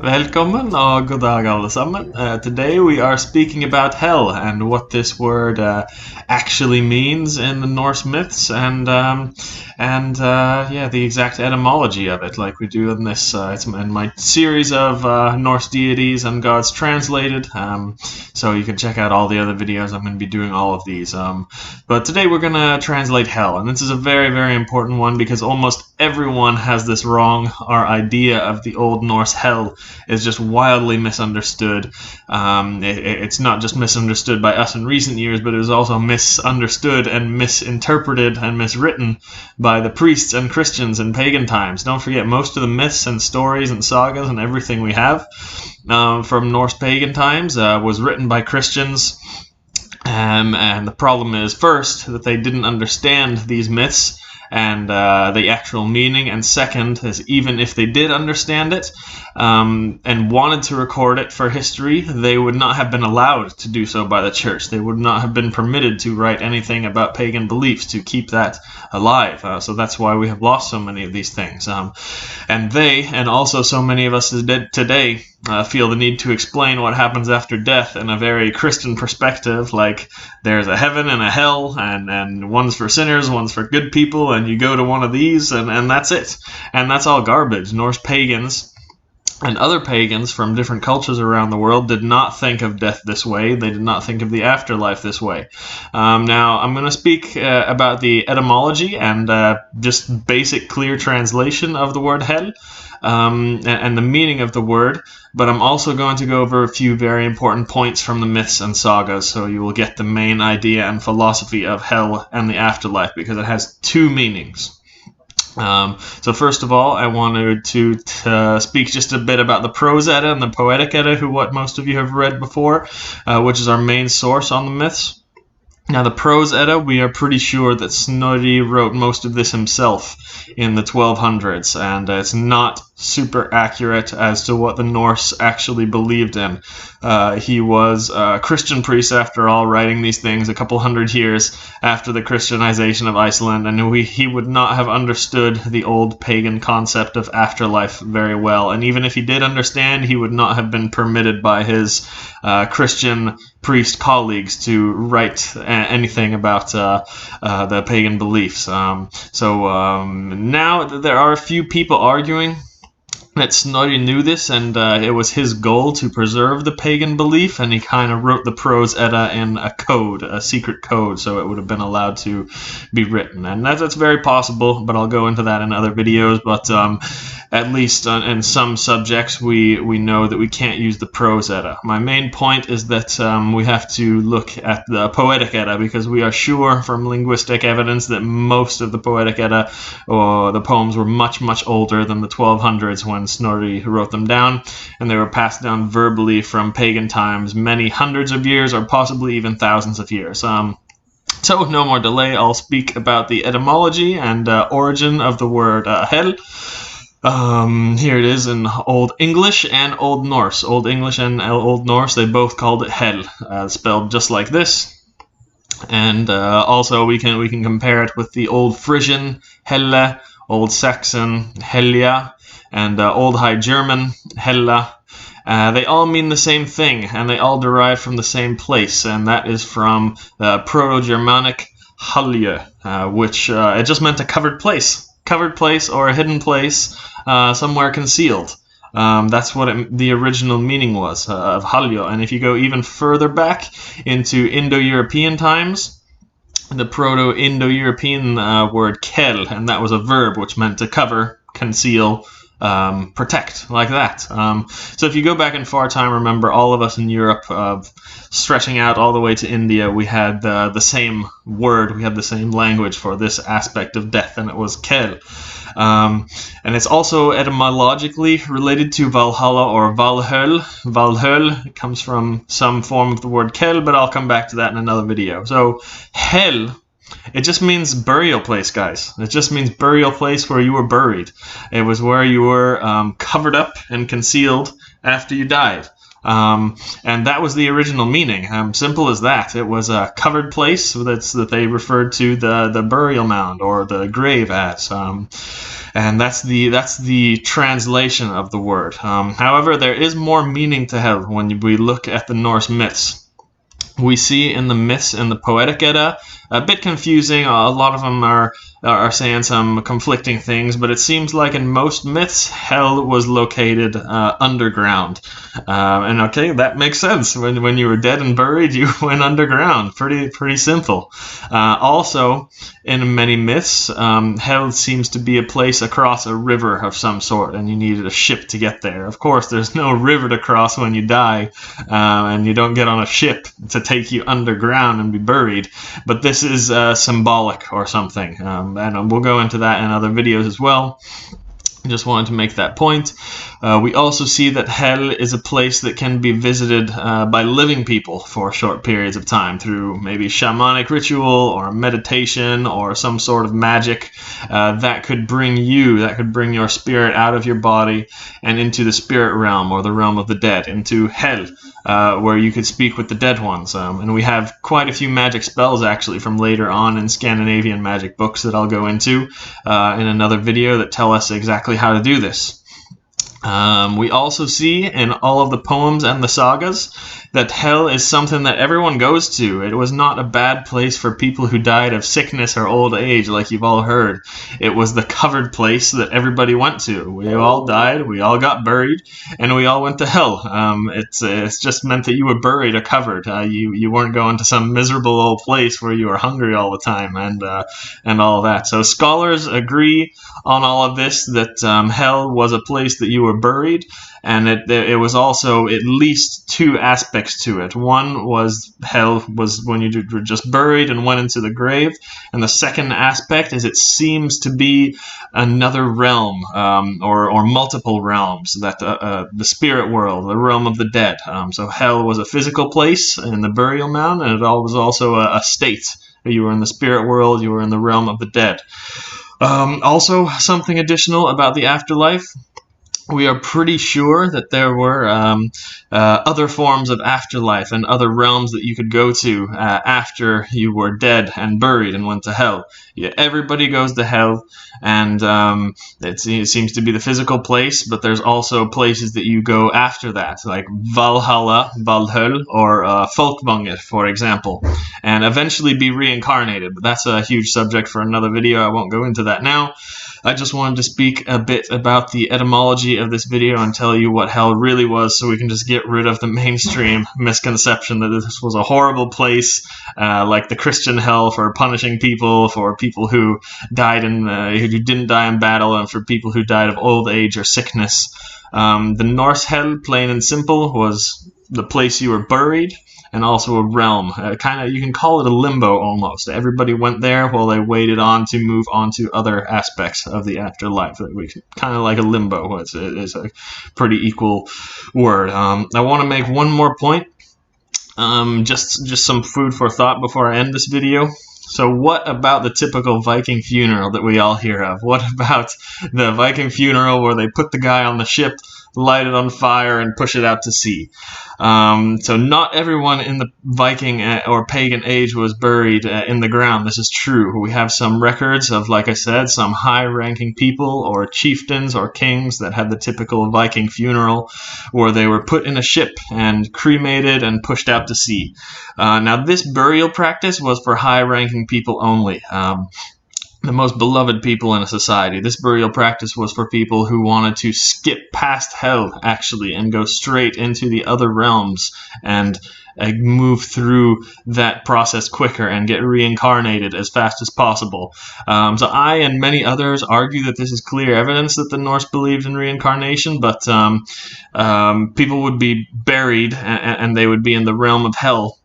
Välkommen och god dag allesammans. Today we are speaking about hell and what this word actually means in the Norse myths and the exact etymology of it, like we do in this. It's in my series of Norse deities and gods translated. So you can check out all the other videos. I'm going to be doing all of these. But today we're going to translate hell, and this is a very, very important one because almost everyone has this wrong. Our idea of the Old Norse hell is just wildly misunderstood. It's not just misunderstood by us in recent years, but it was also misunderstood and misinterpreted and miswritten by the priests and Christians in pagan times. Don't forget, most of the myths and stories and sagas and everything we have from Norse pagan times was written by Christians. And the problem is, first, that they didn't understand these myths and the actual meaning, and second is, even if they did understand it and wanted to record it for history, they would not have been allowed to do so by the church. They would not have been permitted to write anything about pagan beliefs to keep that alive. So that's why we have lost so many of these things. And they, and also so many of us today, feel the need to explain what happens after death in a very Christian perspective, like there's a heaven and a hell, and one's for sinners, one's for good people, and you go to one of these, and that's it. And that's all garbage. Norse pagans and other pagans from different cultures around the world did not think of death this way. They did not think of the afterlife this way. Now, I'm going to speak about the etymology and just basic clear translation of the word hell and the meaning of the word, but I'm also going to go over a few very important points from the myths and sagas, so you will get the main idea and philosophy of hell and the afterlife, because it has two meanings. So first of all, I wanted to speak just a bit about the Prose Edda and the Poetic Edda, what most of you have read before, which is our main source on the myths. Now, the Prose Edda, we are pretty sure that Snorri wrote most of this himself in the 1200s, and it's not super accurate as to what the Norse actually believed in. He was a Christian priest, after all, writing these things a couple hundred years after the Christianization of Iceland, and he would not have understood the old pagan concept of afterlife very well. And even if he did understand, he would not have been permitted by his Christian priest colleagues to write anything about the pagan beliefs. Now there are a few people arguing that Snorri knew this, and it was his goal to preserve the pagan belief, and he kind of wrote the Prose Edda in a code, a secret code, so it would have been allowed to be written. And that's very possible, but I'll go into that in other videos. But at least in some subjects, we know that we can't use the Prose Edda. My main point is that we have to look at the Poetic Edda, because we are sure from linguistic evidence that most of the Poetic Edda, or the poems, were much, much older than the 1200s when Snorri wrote them down, and they were passed down verbally from pagan times many hundreds of years, or possibly even thousands of years. So with no more delay, I'll speak about the etymology and origin of the word hell. Here it is in Old English and Old Norse. Old English and Old Norse, they both called it hell, spelled just like this. And also we can compare it with the Old Frisian helle, Old Saxon helja, and Old High German hella. They all mean the same thing, and they all derive from the same place, and that is from Proto-Germanic halje, which it just meant a covered place or a hidden place, somewhere concealed. That's what the original meaning was of haljo. And if you go even further back into Indo-European times, the Proto-Indo-European word kel, and that was a verb which meant to cover, conceal, protect, like that. So if you go back in far time, remember, all of us in Europe, stretching out all the way to India, we had the same word, we had the same language for this aspect of death, and it was kel. And it's also etymologically related to Valhalla or Valhöll. Valhöll comes from some form of the word kel, but I'll come back to that in another video. So hell, it just means burial place, guys. It just means burial place where you were buried. It was where you were covered up and concealed after you died. And that was the original meaning. Simple as that. It was a covered place that they referred to the burial mound or the grave as. And that's the translation of the word. However, there is more meaning to hell when we look at the Norse myths. We see in the myths in the Poetic Edda, a bit confusing. A lot of them are saying some conflicting things, but it seems like in most myths, hell was located underground. And okay, that makes sense. When you were dead and buried, you went underground. Pretty simple. Also, in many myths, hell seems to be a place across a river of some sort, and you needed a ship to get there. Of course, there's no river to cross when you die, and you don't get on a ship to take you underground and be buried. But this is symbolic or something, and we'll go into that in other videos as well. Just wanted to make that point. We also see that hell is a place that can be visited by living people for short periods of time through maybe shamanic ritual or meditation or some sort of magic that could bring your spirit out of your body and into the spirit realm or the realm of the dead, into hell, where you could speak with the dead ones. And we have quite a few magic spells actually from later on in Scandinavian magic books that I'll go into in another video that tell us exactly how to do this. We also see in all of the poems and the sagas that hell is something that everyone goes to. It was not a bad place for people who died of sickness or old age, like you've all heard. It was the covered place that everybody went to. We all died, we all got buried, and we all went to hell. It's just meant that you were buried or covered. You weren't going to some miserable old place where you were hungry all the time and all that. So scholars agree on all of this, that hell was a place that you were buried, and it was also at least two aspects to it. One was hell was when you were just buried and went into the grave, and the second aspect is it seems to be another realm, or multiple realms, that the spirit world, the realm of the dead. So hell was a physical place in the burial mound, and it was also a state. You were in the spirit world, you were in the realm of the dead. Also, something additional about the afterlife. We are pretty sure that there were other forms of afterlife and other realms that you could go to after you were dead and buried and went to hell. Yeah, everybody goes to hell, and it seems to be the physical place, but there's also places that you go after that, like Valhalla, Valhöll, or Folkvanger, for example, and eventually be reincarnated. But that's a huge subject for another video. I won't go into that now. I just wanted to speak a bit about the etymology of this video and tell you what hell really was, so we can just get rid of the mainstream misconception that this was a horrible place, like the Christian hell for punishing people, for people who died who didn't die in battle, and for people who died of old age or sickness. The Norse hell, plain and simple, was the place you were buried, and also a realm. You can call it a limbo almost. Everybody went there while they waited on to move on to other aspects of the afterlife. Kind of like a limbo. It's a pretty equal word. I want to make one more point. Just some food for thought before I end this video. So what about the typical Viking funeral that we all hear of? What about the Viking funeral where they put the guy on the ship, light it on fire, and push it out to sea? So not everyone in the Viking or pagan age was buried in the ground. This is true. We have some records of, like I said, some high-ranking people or chieftains or kings that had the typical Viking funeral where they were put in a ship and cremated and pushed out to sea. Now, this burial practice was for high-ranking people only. The most beloved people in a society. This burial practice was for people who wanted to skip past hell, actually, and go straight into the other realms and move through that process quicker and get reincarnated as fast as possible. So I and many others argue that this is clear evidence that the Norse believed in reincarnation, but people would be buried and they would be in the realm of hell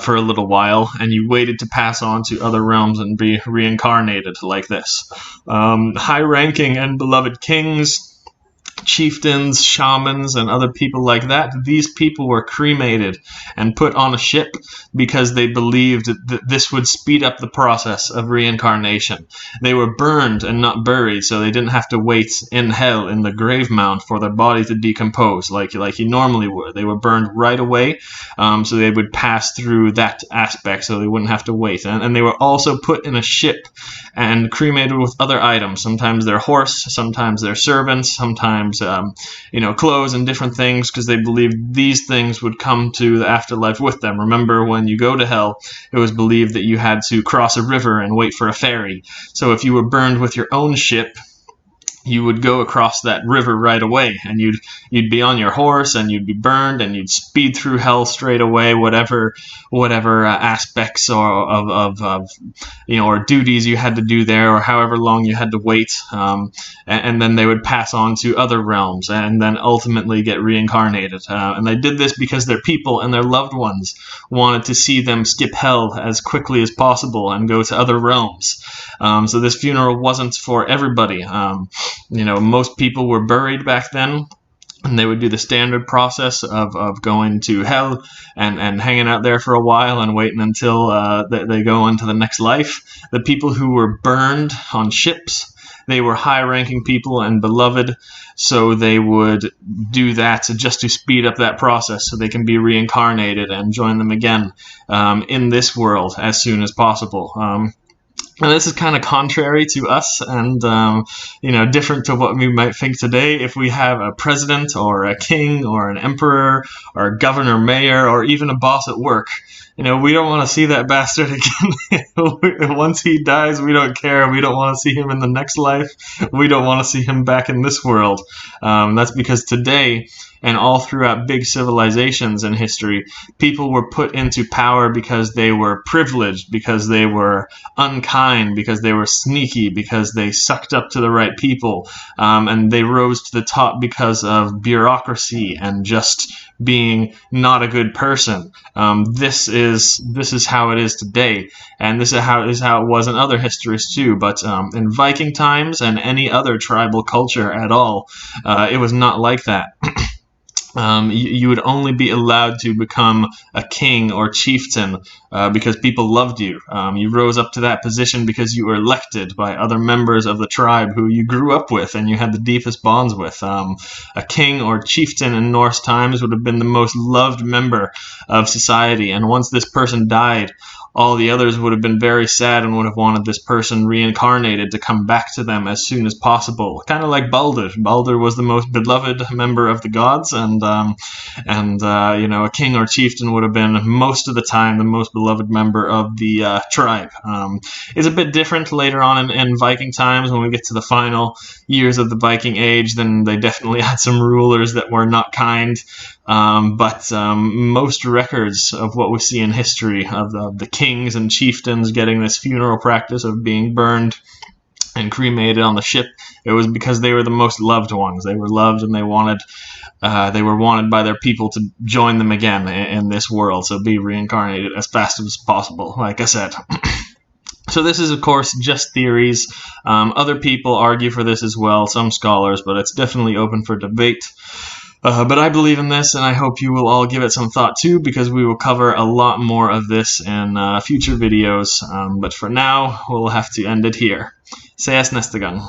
for a little while, and you waited to pass on to other realms and be reincarnated like this. High-ranking and beloved kings, chieftains, shamans, and other people like that, these people were cremated and put on a ship because they believed that this would speed up the process of reincarnation. They were burned and not buried, so they didn't have to wait in hell in the grave mound for their body to decompose like you normally would. They were burned right away, so they would pass through that aspect, so they wouldn't have to wait. And they were also put in a ship and cremated with other items, sometimes their horse, sometimes their servants, sometimes clothes and different things, because they believed these things would come to the afterlife with them. Remember, when you go to hell, it was believed that you had to cross a river and wait for a ferry. So if you were burned with your own ship, you would go across that river right away, and you'd be on your horse, and you'd be burned, and you'd speed through hell straight away, whatever aspects or duties you had to do there, or however long you had to wait, and then they would pass on to other realms, and then ultimately get reincarnated. And they did this because their people and their loved ones wanted to see them skip hell as quickly as possible and go to other realms. So this funeral wasn't for everybody. Most people were buried back then, and they would do the standard process of going to hell and hanging out there for a while and waiting until they go into the next life. The people who were burned on ships, they were high-ranking people and beloved, so they would do that just to speed up that process so they can be reincarnated and join them again in this world as soon as possible. And this is kind of contrary to us and, different to what we might think today. If we have a president or a king or an emperor or a governor, mayor, or even a boss at work, we don't want to see that bastard again. Once he dies, we don't care. We don't want to see him in the next life. We don't want to see him back in this world. That's because today, and all throughout big civilizations in history, people were put into power because they were privileged, because they were unkind, because they were sneaky, because they sucked up to the right people, and they rose to the top because of bureaucracy and just being not a good person. This is how it is today, and this is how it was in other histories too. But in Viking times and any other tribal culture at all, it was not like that. You would only be allowed to become a king or chieftain because people loved you. You rose up to that position because you were elected by other members of the tribe who you grew up with and you had the deepest bonds with. A king or chieftain in Norse times would have been the most loved member of society, and once this person died, all the others would have been very sad and would have wanted this person reincarnated to come back to them as soon as possible. Kind of like Baldur. Baldur was the most beloved member of the gods, and a king or chieftain would have been most of the time the most beloved member of the tribe. It's a bit different later on in Viking times. When we get to the final years of the Viking Age, then they definitely had some rulers that were not kind. But most records of what we see in history of the kings and chieftains getting this funeral practice of being burned and cremated on the ship, it was because they were the most loved ones. They were loved, and they were wanted by their people to join them again in this world, so be reincarnated as fast as possible, like I said. So this is, of course, just theories. Other people argue for this as well, some scholars, but it's definitely open for debate. But I believe in this, and I hope you will all give it some thought too, because we will cover a lot more of this in future videos. But for now, we'll have to end it here. Ses nästa gång.